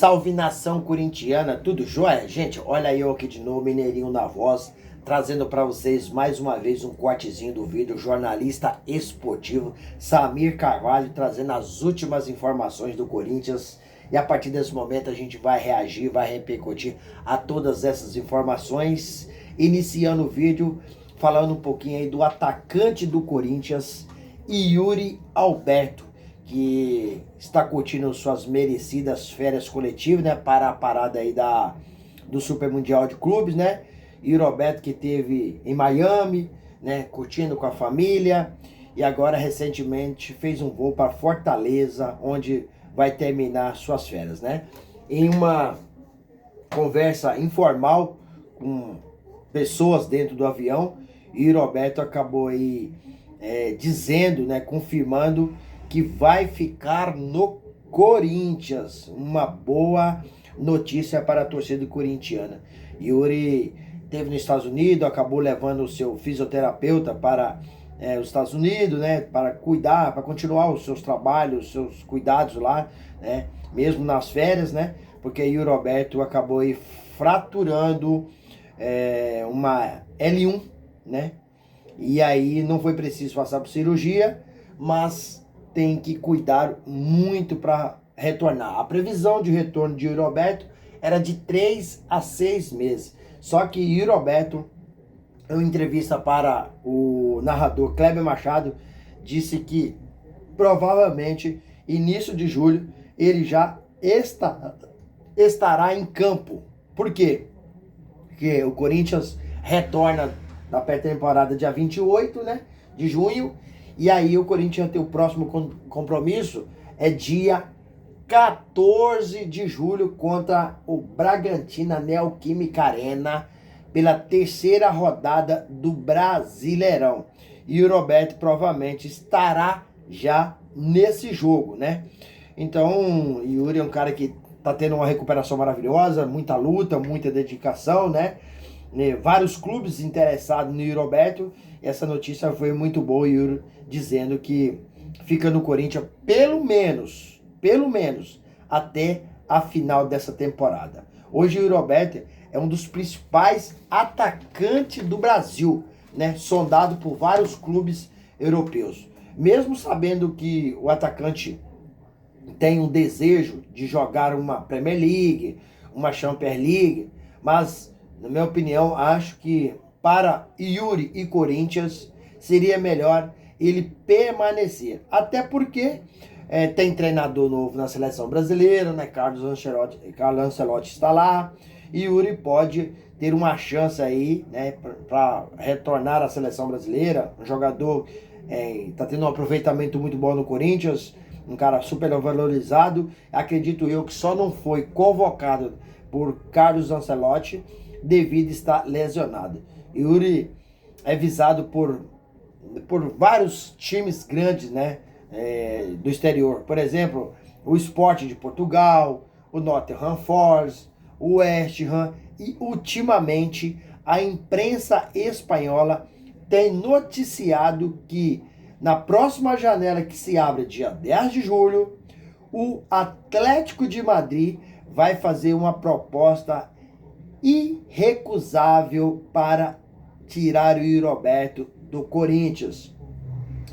Salve nação corintiana, tudo jóia? Gente, olha aí eu aqui de novo, Mineirinho na voz, trazendo para vocês mais uma vez um cortezinho do vídeo, jornalista esportivo Samir Carvalho, trazendo as últimas informações do Corinthians. E a partir desse momento a gente vai reagir, vai repercutir a todas essas informações, iniciando o vídeo falando um pouquinho aí do atacante do Corinthians, Yuri Alberto, que está curtindo suas merecidas férias coletivas, né, para a parada aí do Super Mundial de Clubes, né? E o Roberto que teve em Miami, né, curtindo com a família, e agora recentemente fez um voo para Fortaleza, onde vai terminar suas férias, né? Em uma conversa informal com pessoas dentro do avião, e o Roberto acabou aí dizendo, né, confirmando que vai ficar no Corinthians. Uma boa notícia para a torcida corintiana. Yuri esteve nos Estados Unidos, acabou levando o seu fisioterapeuta para os Estados Unidos, né, para cuidar, para continuar os seus trabalhos, os seus cuidados lá, né, mesmo nas férias, né, porque Yuri Alberto acabou aí fraturando uma L1, né, e aí não foi preciso passar por cirurgia, mas tem que cuidar muito para retornar. A previsão de retorno de Yuri Alberto era de 3 a 6 meses. Só que Yuri Alberto, em entrevista para o narrador Kleber Machado, disse que provavelmente início de julho ele já estará em campo. Por quê? Porque o Corinthians retorna da pré-temporada dia 28, né, de junho. E aí o Corinthians tem o próximo compromisso, é dia 14 de julho contra o Bragantino Neoquímica Arena, pela terceira rodada do Brasileirão. E o Roberto provavelmente estará já nesse jogo, né? Então, Yuri é um cara que tá tendo uma recuperação maravilhosa, muita luta, muita dedicação, né? Vários clubes interessados no Yuri Alberto. Essa notícia foi muito boa, Yuri dizendo que fica no Corinthians pelo menos até a final dessa temporada. Hoje o Yuri Alberto é um dos principais atacantes do Brasil, né, sondado por vários clubes europeus. Mesmo sabendo que o atacante tem um desejo de jogar uma Premier League, uma Champions League, mas, na minha opinião, acho que para Yuri e Corinthians seria melhor ele permanecer. Até porque tem treinador novo na seleção brasileira, né? Carlos Ancelotti está lá. E Yuri pode ter uma chance aí, né, para retornar à seleção brasileira. Um jogador está tendo um aproveitamento muito bom no Corinthians, um cara super valorizado. Acredito eu que só não foi convocado por Carlos Ancelotti devido a estar lesionado. Yuri é visado por vários times grandes, né, do exterior. Por exemplo, o Sport de Portugal, o Nottingham Forest, o West Ham, e ultimamente a imprensa espanhola tem noticiado que na próxima janela que se abre dia 10 de julho, o Atlético de Madrid vai fazer uma proposta irrecusável para tirar o Yuri Alberto do Corinthians.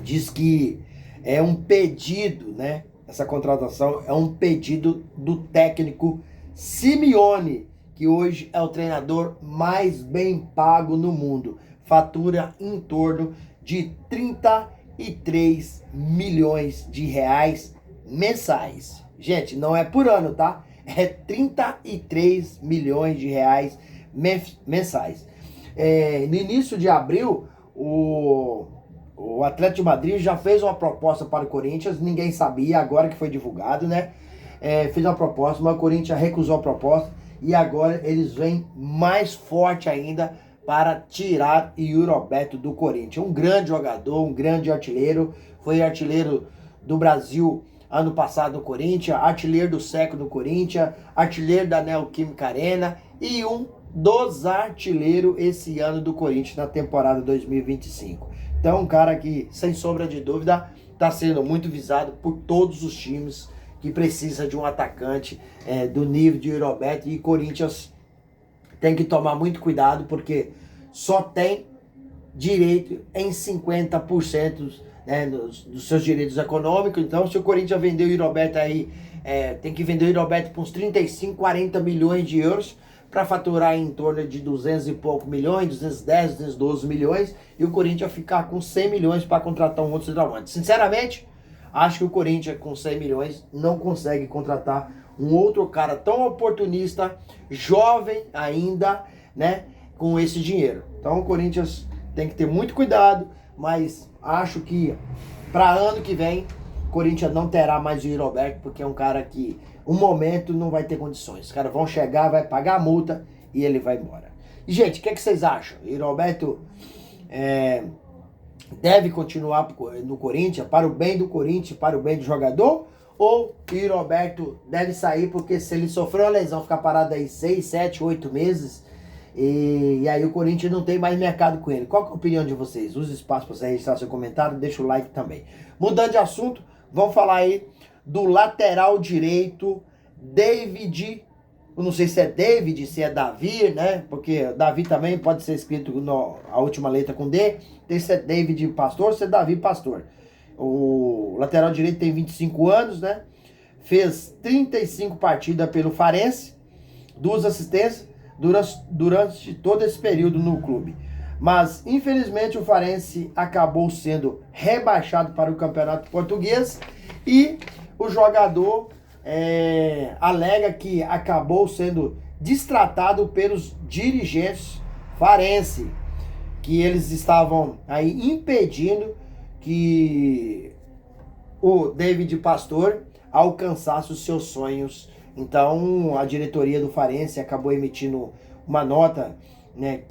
Diz que é um pedido, né? Essa contratação é um pedido do técnico Simeone, que hoje é o treinador mais bem pago no mundo. Fatura em torno de 33 milhões de reais mensais. Gente, não é por ano, tá? É 33 milhões de reais mensais. No início de abril, o Atlético de Madrid já fez uma proposta para o Corinthians, ninguém sabia, agora que foi divulgado, né? Fez uma proposta, mas o Corinthians recusou a proposta, e agora eles vêm mais forte ainda para tirar Yuri Alberto do Corinthians. Um grande jogador, um grande artilheiro, foi artilheiro do Brasil ano passado no Corinthians, artilheiro do século do Corinthians, artilheiro da Neoquímica Arena e um dos artilheiros esse ano do Corinthians na temporada 2025. Então, um cara que, sem sombra de dúvida, está sendo muito visado por todos os times que precisa de um atacante do nível de Roberto, e Corinthians tem que tomar muito cuidado, porque só tem direito em 50%, né, dos seus direitos econômicos. Então, se o Corinthians vender o Roberto aí, tem que vender o Roberto por uns 35, 40 milhões de euros, para faturar em torno de 200 e pouco milhões, 210, 212 milhões, e o Corinthians ficar com 100 milhões para contratar um outro centroavante. Sinceramente, acho que o Corinthians com 100 milhões não consegue contratar um outro cara tão oportunista, jovem ainda, né, com esse dinheiro. Então o Corinthians tem que ter muito cuidado, mas acho que para ano que vem o Corinthians não terá mais o Roberto, porque é um cara que um momento não vai ter condições. Os caras vão chegar, vai pagar a multa e ele vai embora. E, gente, o que vocês acham? O Roberto deve continuar no Corinthians, para o bem do Corinthians, para o bem do jogador? Ou o Roberto deve sair, porque se ele sofreu uma lesão, ficar parado aí 6, 7, 8 meses, e aí o Corinthians não tem mais mercado com ele? Qual que é a opinião de vocês? Use espaço para você registrar seu comentário, deixa o like também. Mudando de assunto, vamos falar aí do lateral direito, David. Eu não sei se é David, se é Davi, né? Porque Davi também pode ser escrito a última letra com D. Tem se é David Pastor, se é Davi Pastor. O lateral direito tem 25 anos, né? Fez 35 partidas pelo Farense, 2 assistências durante todo esse período no clube. Mas, infelizmente, o Farense acabou sendo rebaixado para o Campeonato Português, e o jogador alega que acabou sendo destratado pelos dirigentes farense, que eles estavam aí impedindo que o David Pastor alcançasse os seus sonhos. Então a diretoria do Farense acabou emitindo uma nota, né,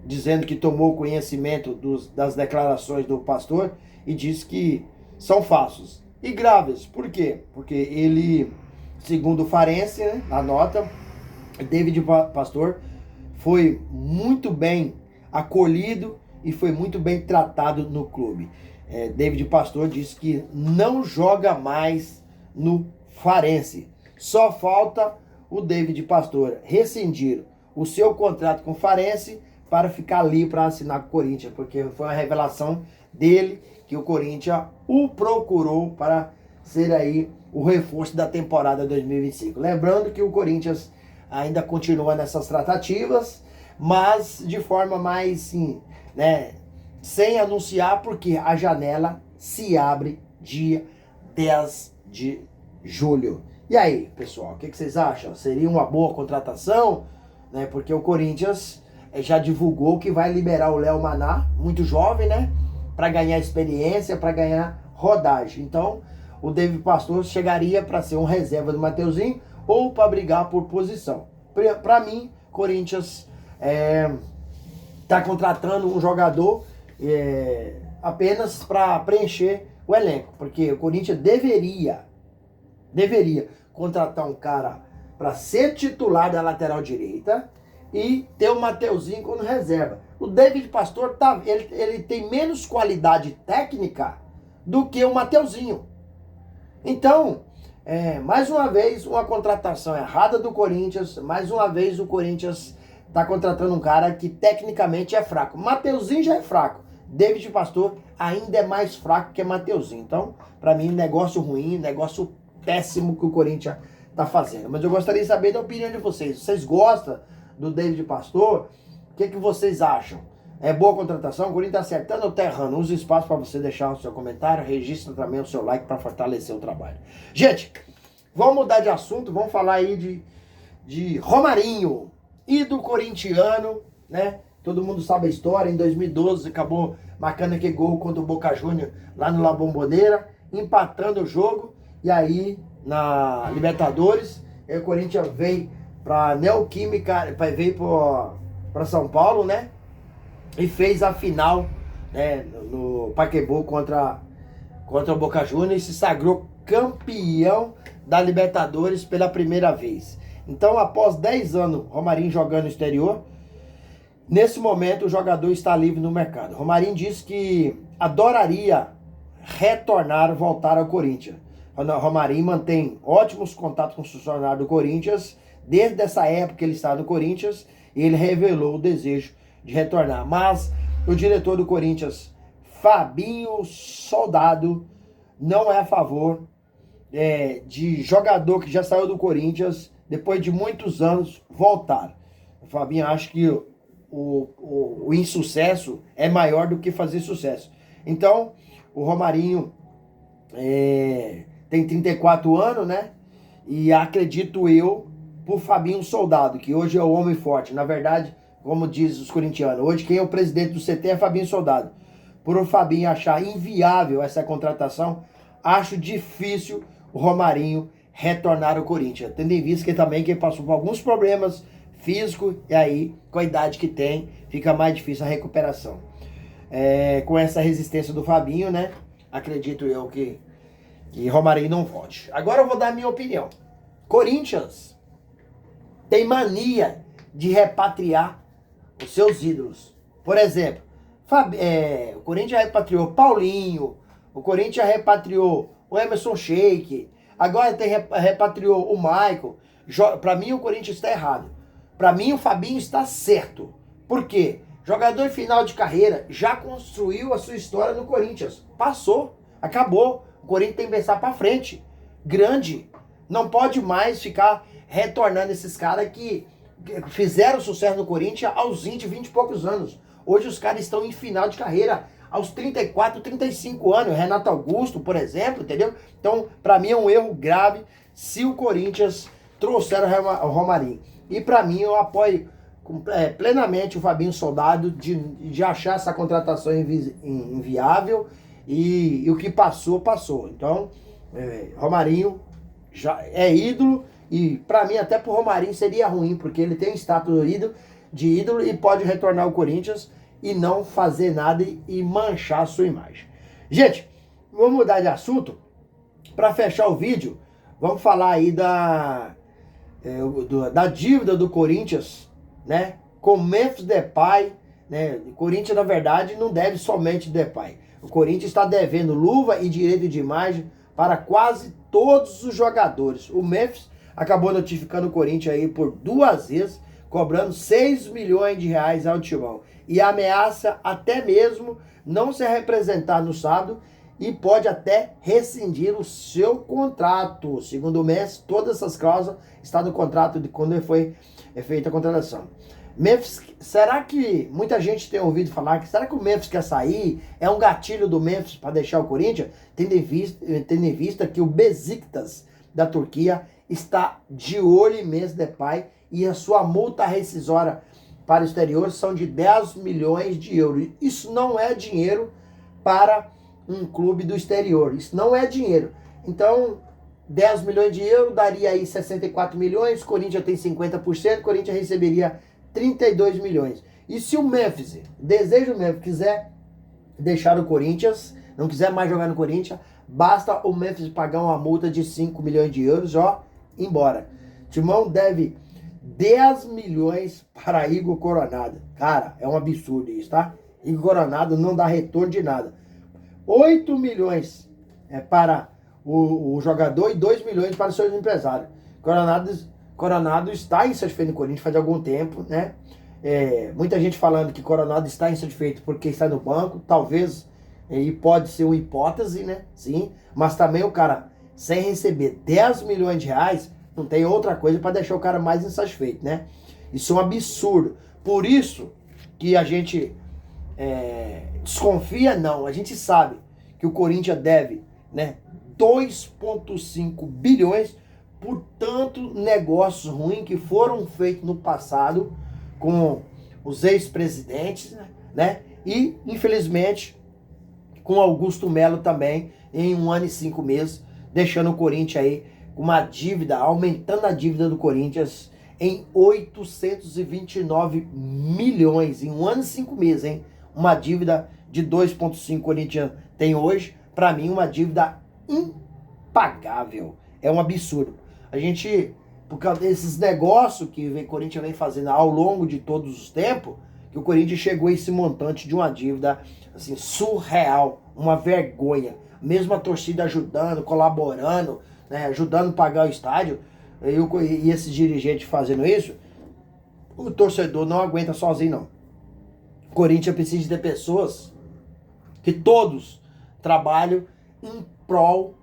dizendo que tomou conhecimento das declarações do Pastor e disse que são falsos e graves. Por quê? Porque ele, segundo o Farense, né, a nota, David Pastor foi muito bem acolhido e foi muito bem tratado no clube. David Pastor disse que não joga mais no Farense. Só falta o David Pastor rescindir o seu contrato com o Farense para ficar ali para assinar com o Corinthians, porque foi uma revelação dele que o Corinthians o procurou para ser aí o reforço da temporada 2025. Lembrando que o Corinthians ainda continua nessas tratativas, mas de forma mais, sim, né, sem anunciar, porque a janela se abre dia 10 de julho. E aí, pessoal, o que vocês acham? Seria uma boa contratação? Né, porque o Corinthians já divulgou que vai liberar o Léo Maná, muito jovem, né, para ganhar experiência, para ganhar rodagem. Então, o David Pastor chegaria para ser um reserva do Mateuzinho ou para brigar por posição. Para mim, Corinthians está contratando um jogador apenas para preencher o elenco, porque o Corinthians deveria contratar um cara para ser titular da lateral direita e ter o Mateuzinho como reserva. O David Pastor ele tem menos qualidade técnica do que o Mateuzinho. Então, mais uma vez, uma contratação errada do Corinthians. Mais uma vez o Corinthians está contratando um cara que tecnicamente é fraco. Mateuzinho já é fraco. David Pastor ainda é mais fraco que Mateuzinho. Então, para mim, negócio ruim, negócio péssimo que o Corinthians está fazendo. Mas eu gostaria de saber da opinião de vocês. Vocês gostam do David Pastor? O que vocês acham? É boa contratação? O Corinthians está acertando ou está errando? Use espaço para você deixar o seu comentário. Registra também o seu like para fortalecer o trabalho. Gente, vamos mudar de assunto. Vamos falar aí de Romarinho, ídolo corintiano, né? Todo mundo sabe a história. Em 2012 acabou marcando aquele gol contra o Boca Juniors lá no La Bombonera, empatando o jogo. E aí, na Libertadores, o Corinthians veio para Neoquímica, veio para São Paulo, né? E fez a final, né, no Pacaembu contra o Boca Juniors, e se sagrou campeão da Libertadores pela primeira vez. Então, após 10 anos, Romarinho jogando no exterior, nesse momento o jogador está livre no mercado. Romarinho disse que adoraria voltar ao Corinthians, Romarinho mantém ótimos contatos com os funcionários do Corinthians. Desde essa época que ele está no Corinthians, ele revelou o desejo de retornar. Mas o diretor do Corinthians, Fabinho Soldado, não é a favor de jogador que já saiu do Corinthians, depois de muitos anos, voltar. O Fabinho acha que o insucesso é maior do que fazer sucesso. Então, o Romarinho tem 34 anos, né? E acredito eu, por Fabinho Soldado, que hoje é o homem forte. Na verdade, como diz os corintianos, hoje quem é o presidente do CT é Fabinho Soldado. Por o Fabinho achar inviável essa contratação, acho difícil o Romarinho retornar ao Corinthians. Tendo em vista que também que ele passou por alguns problemas físicos, e aí, com a idade que tem, fica mais difícil a recuperação. Com essa resistência do Fabinho, né? Acredito eu que Romarinho não volte. Agora eu vou dar a minha opinião. Corinthians tem mania de repatriar os seus ídolos. Por exemplo, o Corinthians repatriou Paulinho, o Corinthians repatriou o Emerson Sheik, agora repatriou o Michael. Para mim o Corinthians está errado. Para mim o Fabinho está certo. Por quê? Jogador em final de carreira já construiu a sua história no Corinthians. Passou, acabou. O Corinthians tem que pensar para frente. Grande. Não pode mais ficar retornando esses caras que fizeram sucesso no Corinthians aos 20 e poucos anos. Hoje os caras estão em final de carreira aos 34, 35 anos. Renato Augusto, por exemplo, entendeu? Então, para mim é um erro grave se o Corinthians trouxer o Romarinho. E para mim eu apoio plenamente o Fabinho Soldado de achar essa contratação inviável e o que passou, passou. Então, Romarinho já é ídolo e para mim até pro Romarinho seria ruim, porque ele tem status de ídolo e pode retornar ao Corinthians e não fazer nada e manchar a sua imagem. Gente, vamos mudar de assunto. Para fechar o vídeo, vamos falar aí da dívida do Corinthians, né, com Memphis Depay, né? O Corinthians, na verdade, não deve somente Depay. O Corinthians está devendo luva e direito de imagem para quase todos os jogadores. O Memphis acabou notificando o Corinthians aí por 2 vezes, cobrando 6 milhões de reais ao Timão. E ameaça até mesmo não se representar no sábado e pode até rescindir o seu contrato. Segundo o Memphis, todas essas cláusulas estão no contrato de quando foi feita a contratação. Memphis, será que muita gente tem ouvido falar que será que o Memphis quer sair? É um gatilho do Memphis para deixar o Corinthians? Tendo em vista que o Besiktas da Turquia está de olho em Memphis Depay e a sua multa rescisória para o exterior são de 10 milhões de euros. Isso não é dinheiro para um clube do exterior. Isso não é dinheiro. Então, 10 milhões de euros daria aí 64 milhões, Corinthians tem 50%, Corinthians receberia 32 milhões. E se o Memphis, deseja o Memphis, quiser deixar o Corinthians, não quiser mais jogar no Corinthians, basta o Memphis pagar uma multa de 5 milhões de euros, ó, embora. Timão deve 10 milhões para Igor Coronado. Cara, é um absurdo isso, tá? Igor Coronado não dá retorno de nada. 8 milhões para o jogador e 2 milhões para os seus empresários. Coronado está insatisfeito no Corinthians faz algum tempo, né? Muita gente falando que Coronado está insatisfeito porque está no banco, talvez, e pode ser uma hipótese, né? Sim, mas também o cara, sem receber 10 milhões de reais, não tem outra coisa para deixar o cara mais insatisfeito, né? Isso é um absurdo. Por isso que a gente desconfia, não, a gente sabe que o Corinthians deve, né, 2,5 bilhões por tanto negócios ruins que foram feitos no passado com os ex-presidentes, né? E, infelizmente, com Augusto Melo também, em 1 ano e 5 meses, deixando o Corinthians aí com uma dívida, aumentando a dívida do Corinthians em 829 milhões, em 1 ano e 5 meses, hein? Uma dívida de 2,5 o Corinthians tem hoje, para mim, uma dívida impagável. É um absurdo. A gente, por causa desses negócios que o Corinthians vem fazendo ao longo de todos os tempos, que o Corinthians chegou a esse montante de uma dívida assim, surreal, uma vergonha. mesmo a torcida ajudando, colaborando, né, ajudando a pagar o estádio, e esses dirigentes fazendo isso, o torcedor não aguenta sozinho, não. O Corinthians precisa ter pessoas que todos trabalham em prol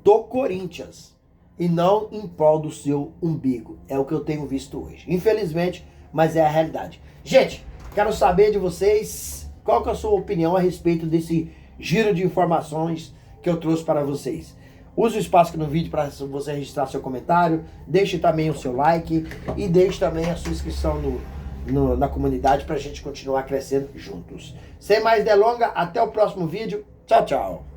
do Corinthians e não em prol do seu umbigo. É o que eu tenho visto hoje. Infelizmente, mas é a realidade. Gente, quero saber de vocês qual que é a sua opinião a respeito desse giro de informações que eu trouxe para vocês. Use o espaço aqui no vídeo para você registrar seu comentário, deixe também o seu like e deixe também a sua inscrição na comunidade para a gente continuar crescendo juntos. Sem mais delongas, até o próximo vídeo. Tchau, tchau.